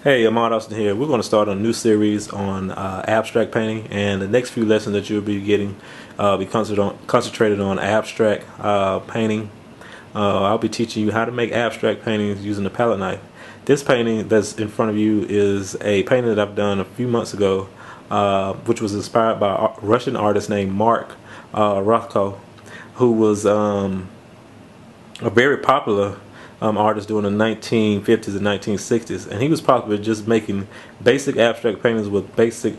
Hey, Ahmad Austin here. We're going to start a new series on abstract painting, and the next few lessons that you'll be getting be concentrated on abstract painting. I'll be teaching you how to make abstract paintings using a palette knife. This painting that's in front of you is a painting that I've done a few months ago, which was inspired by a Russian artist named Mark Rothko, who was a very popular artist during the 1950s and 1960s, and he was popular just making basic abstract paintings with basic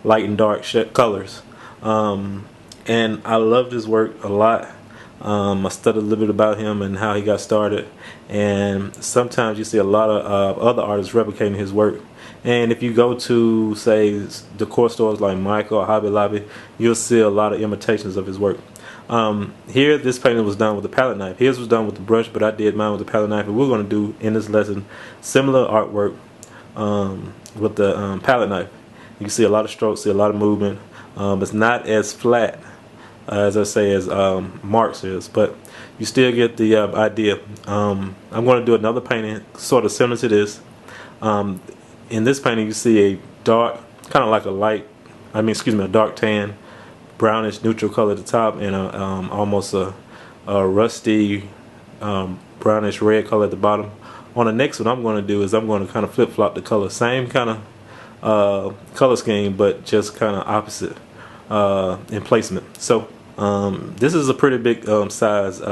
light and dark colors. And I loved his work a lot. I studied a little bit about him and how he got started, and sometimes you see a lot of other artists replicating his work. And if you go to, say, decor stores like Michael or Hobby Lobby, you'll see a lot of imitations of his work. Here, this painting was done with a palette knife. His was done with the brush, but I did mine with a palette knife. And we're going to do in this lesson similar artwork with the palette knife. You can see a lot of strokes, see a lot of movement. It's not as flat as I say as Mark's is, but you still get the idea. I'm going to do another painting sort of similar to this. In this painting, you see a dark, kind of like a a dark tan, brownish neutral color at the top, and almost a rusty brownish red color at the bottom. On the next one, I'm going to do is I'm going to kind of flip flop the color, same kind of color scheme, but just kind of opposite in placement. So this is a pretty big size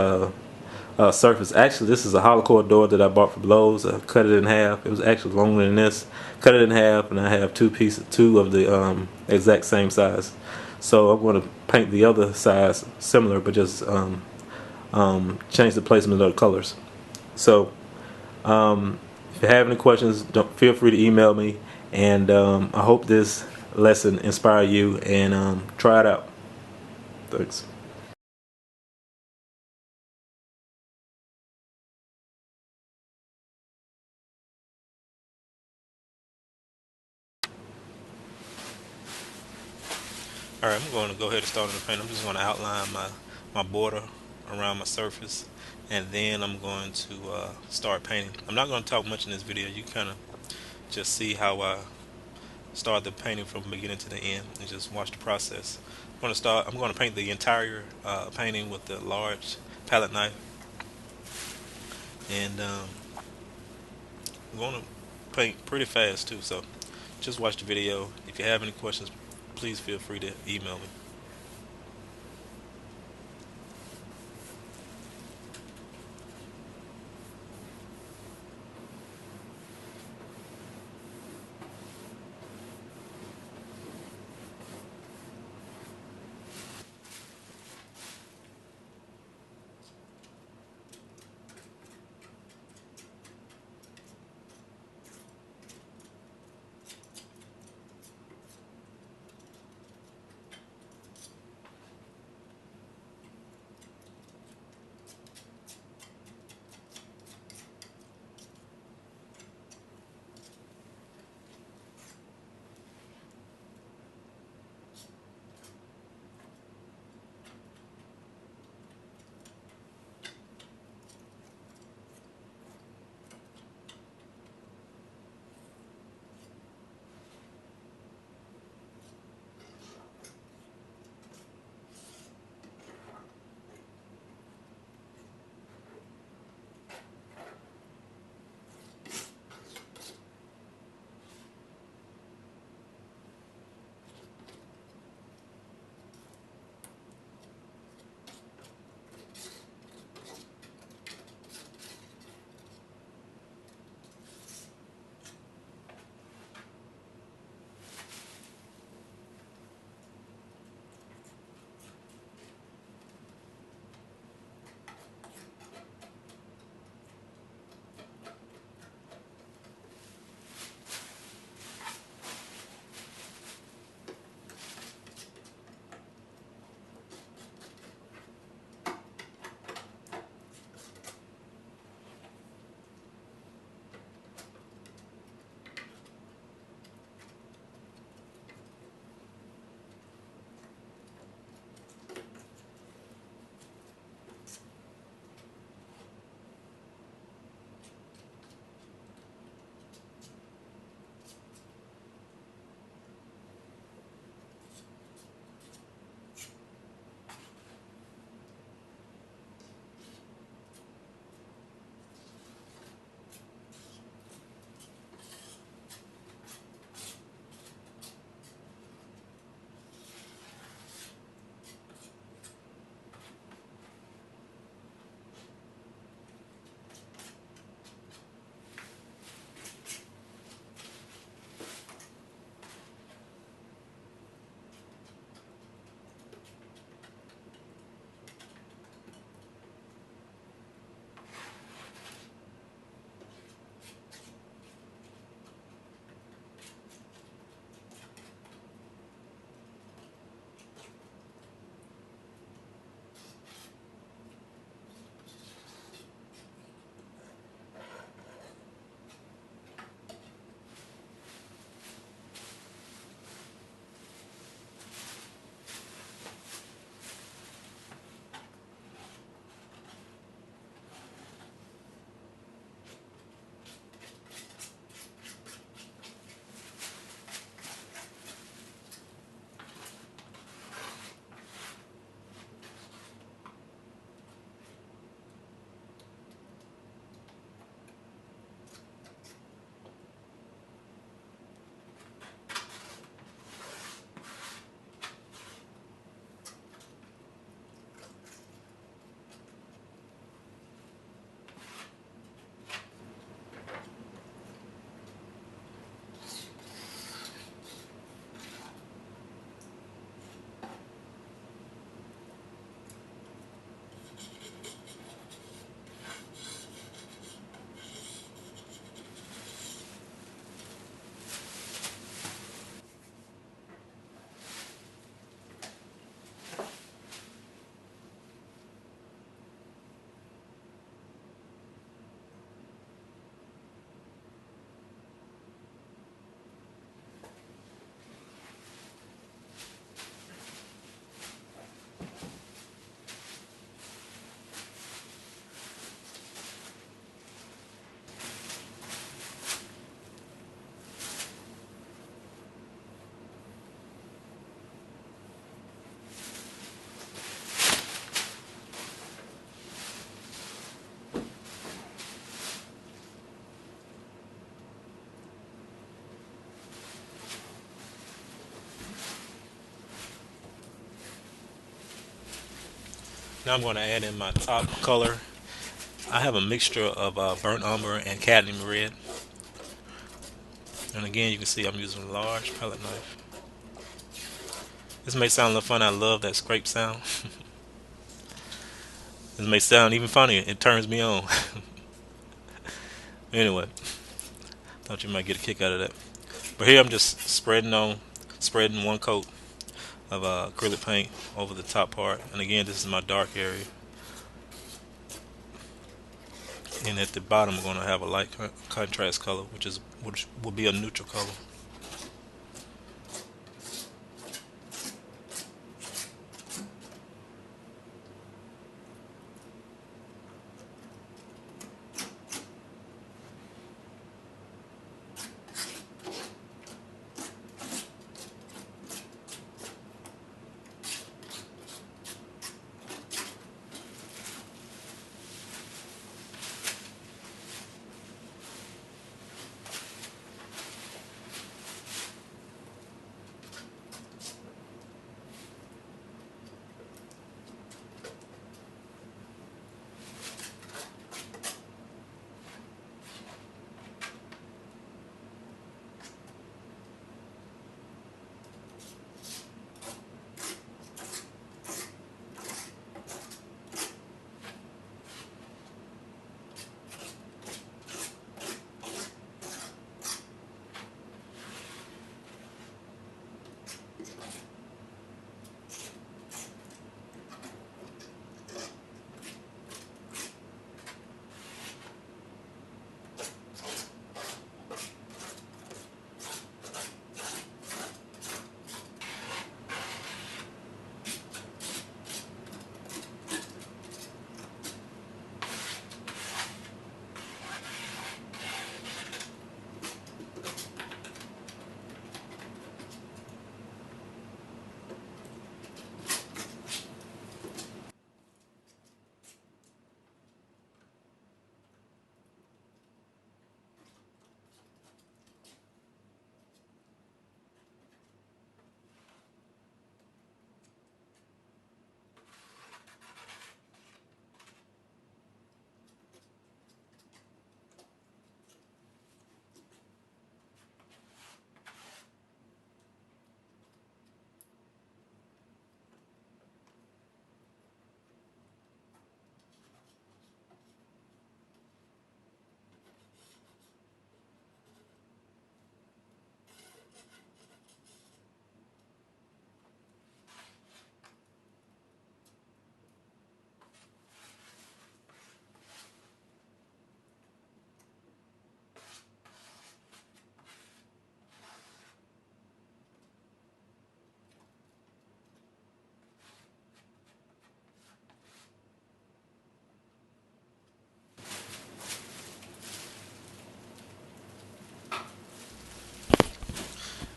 surface. Actually, this is a hollow core door that I bought from Lowe's. I cut it in half. It was actually longer than this. Cut it in half, and I have two of the exact same size. So I'm going to paint the other size similar, but just change the placement of the colors. So if you have any questions, feel free to email me, and I hope this lesson inspire you, and try it out. Thanks. Alright, I'm going to go ahead and start on the paint. I'm just going to outline my border around my surface, and then I'm going to start painting. I'm not going to talk much in this video. You kind of just see how I start the painting from beginning to the end and just watch the process. I'm going to paint the entire painting with the large palette knife, and I'm going to paint pretty fast too, so just watch the video. If you have any questions, please feel free to email me. Now I'm going to add in my top color. I have a mixture of burnt umber and cadmium red. And again, you can see I'm using a large palette knife. This may sound a little funny. I love that scrape sound. This may sound even funnier. It turns me on. Anyway, thought you might get a kick out of that. But here I'm just spreading one coat of acrylic paint over the top part. And again, this is my dark area. And at the bottom, I'm going to have a light contrast color, which will be a neutral color.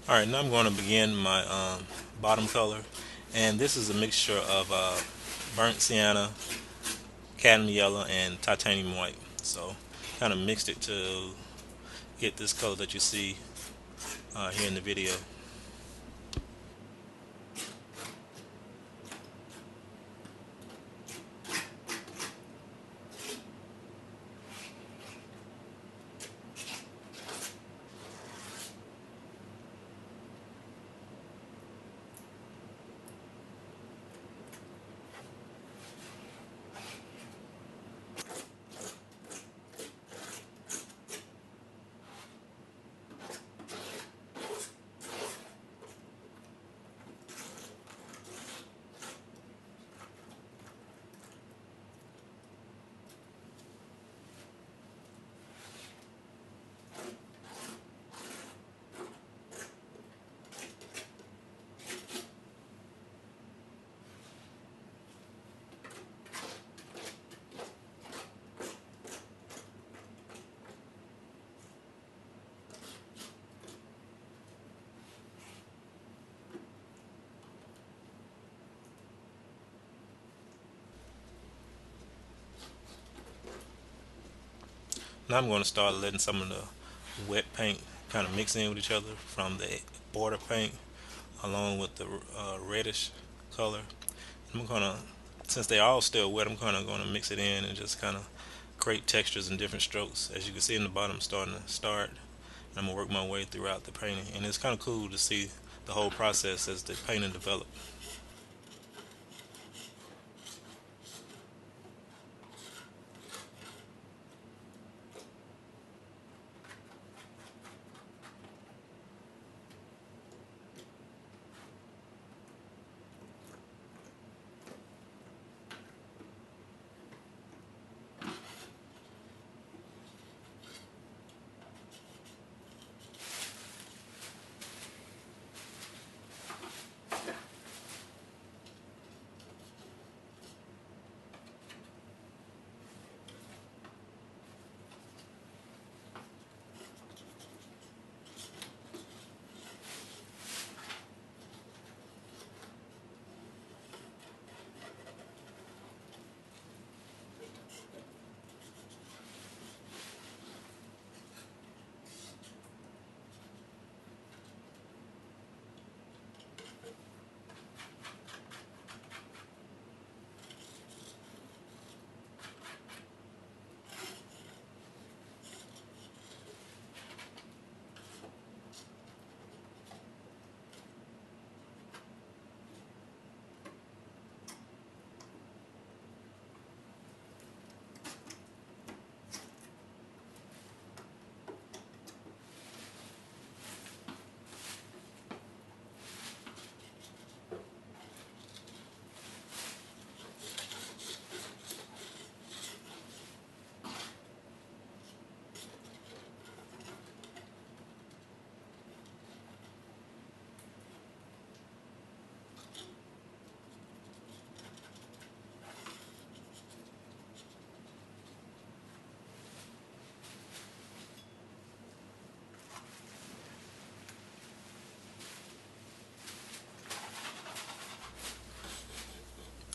Alright, now I'm going to begin my bottom color. And this is a mixture of burnt sienna, cadmium yellow, and titanium white. So kind of mixed it to get this color that you see here in the video. Now I'm going to start letting some of the wet paint kind of mix in with each other from the border paint along with the reddish color. I'm going to Since they're all still wet, I'm kind of going to mix it in and just kind of create textures and different strokes. As you can see in the bottom, starting to start. And I'm gonna work my way throughout the painting, and it's kind of cool to see the whole process as the painting develops.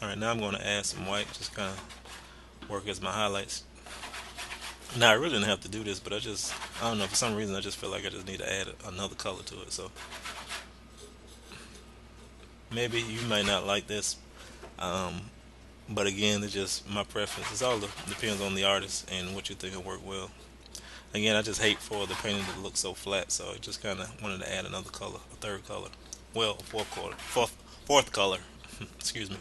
All right, now I'm going to add some white, just kind of work as my highlights. Now I really didn't have to do this, but I don't know, for some reason I just feel like I just need to add another color to it. So maybe you might not like this, um, but again, it's just my preference. It's all depends on the artist and what you think will work well. Again, I just hate for the painting to look so flat, so I just kind of wanted to add another color, a third color. Well, fourth color. Excuse me.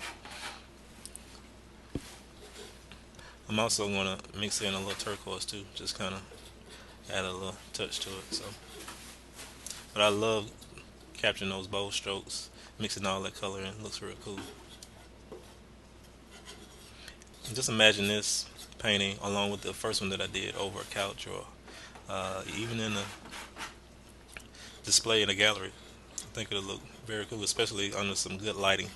I'm also gonna mix in a little turquoise too, just kind of add a little touch to it. So, but I love capturing those bold strokes, mixing all that color in. It looks real cool. And just imagine this painting along with the first one that I did over a couch or even in a display in a gallery. I think it'll look very cool, especially under some good lighting.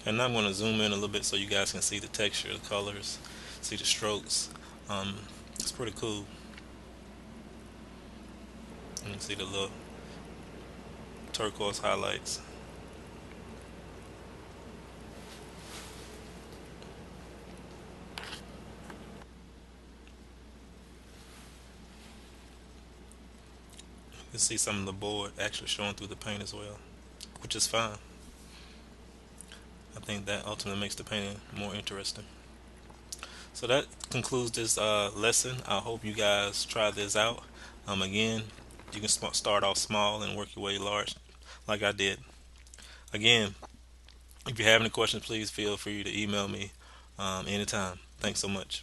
And now I'm going to zoom in a little bit so you guys can see the texture, the colors, see the strokes. Um, it's pretty cool. You can see the little turquoise highlights. You can see some of the board actually showing through the paint as well, which is fine. I think that ultimately makes the painting more interesting. So that concludes this lesson. I hope you guys try this out. Again, you can start off small and work your way large, like I did. Again, If you have any questions, please feel free to email me anytime. Thanks so much.